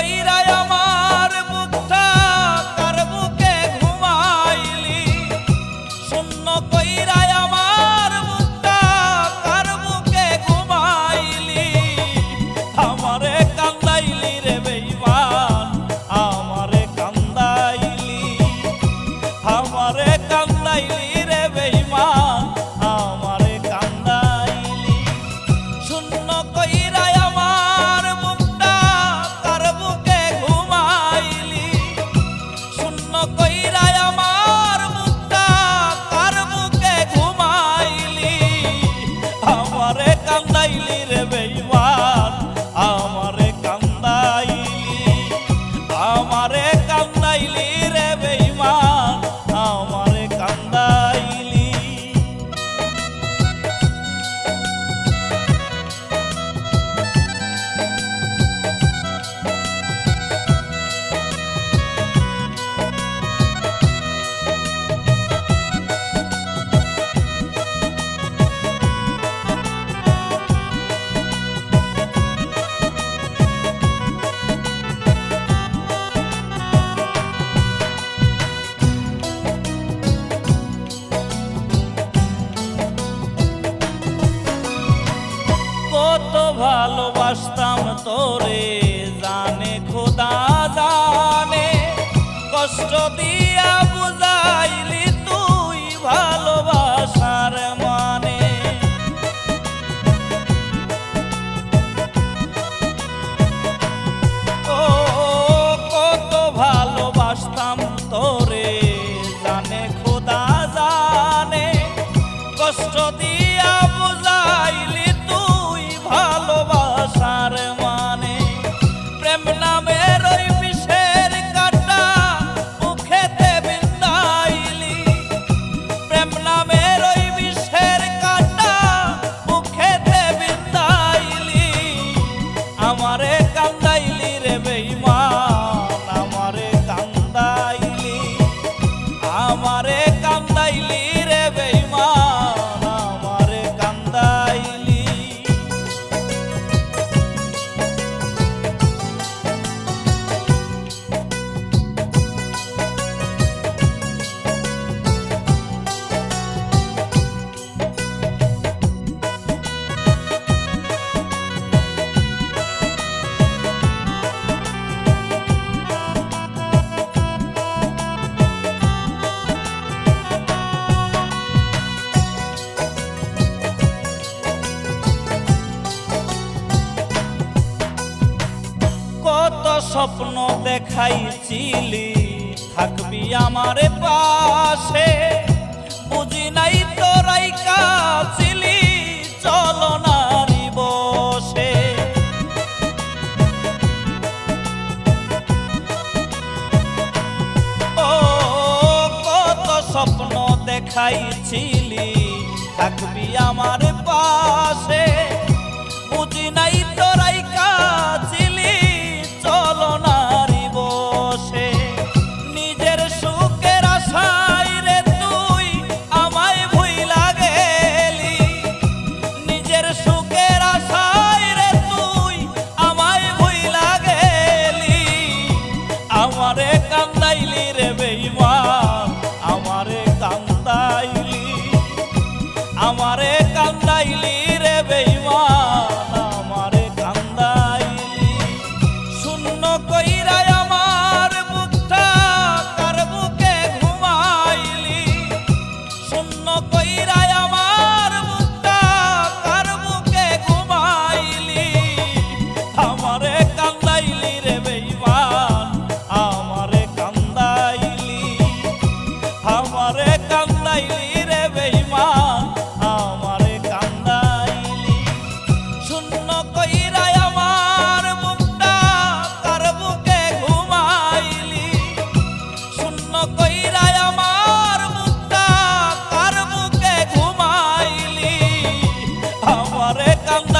কইরা আমার বুকটা কার বুকে ঘুমাইলি, শূন্য কইরা আমার বুকটা কার বুকে ঘুমাইলি, আমারে কান্দাইলি রে বেঈমান, আমারে কান্দাইলি, আমারে কান্দাইলি রে বেঈমান, আমারে কান্দাইলি। শূন্য কইরা আমার বুকটা কার বুকে ঘুমাইলি, শূন্য কইরা আমার বুকটা কার বুকে ঘুমাইলি, আমারে কান্দাইলি রে বেঈমান, আমারে কান্দাইলি, আমারে কান্দাইলি রে বেঈমান, আমারে কান্দাইলি। কত ভালোবাসতাম তোরে জানে খোদা জানে, কষ্ট দিয়া বুঝাইলি তুই ভালোবাসার মানে। ও কত ভালোবাসতাম তোরে জানে খোদা জানে, কষ্ট দিয়া বুঝাইলি তুই ভালোবাসার মানে। প্রেম নামের ওই বিষের কাঁটা মুখেতে বিন্ধাইলি, প্রেম নামের ওই বিষের কাঁটা মুখেতে বিন্ধাইলি, আমারে কান্দাইলি রে বেঈমান, আমারে কান্দাইলি, আমারে কান্দাইলি রে বেঈমান, আমারে কান্দাইলি। কত স্বপ্ন দেখাইছিলি থাকবি আমারে পাশে, বুঝি নাই তোরাই কাছিলি চলনারি বসে। ও কত স্বপ্ন দেখাইছিলি থাকবি আমারে পাশে, বুঝি নাই তোরাই কাছিলি চলনারি বসে। নিজের সুখের আশায় রে তুই আমায় ভুইলা গেলি, নিজের সুখের আশায় রে তুই আমায় ভুইলা গেলি, আমারে কান্দাইলি রে বেঈমান, আমারে কান্দাইলি, আমারে কান্দাইলি রে বেঈমান, আমারে কান্দাইলি। শূন্য কইরা আমার বুকটা কার বুকে ঘুমাইলি, শূন্য কইরা আমার বুকটা কার বুকে ঘুমাইলি, আমারে কান্দাইলি রে বেঈমান, আমারে কান্দাইলি, আমারে কান্দাইলি রে বেঈমান, আমারে কান্দাইলি। শূন্য কইরা আমার বুকটা কার বুকে ঘুমাইলি, শূন্য কইরা আমার বুকটা কার বুকে ঘুমাইলি, আমারে কান্দাইলি।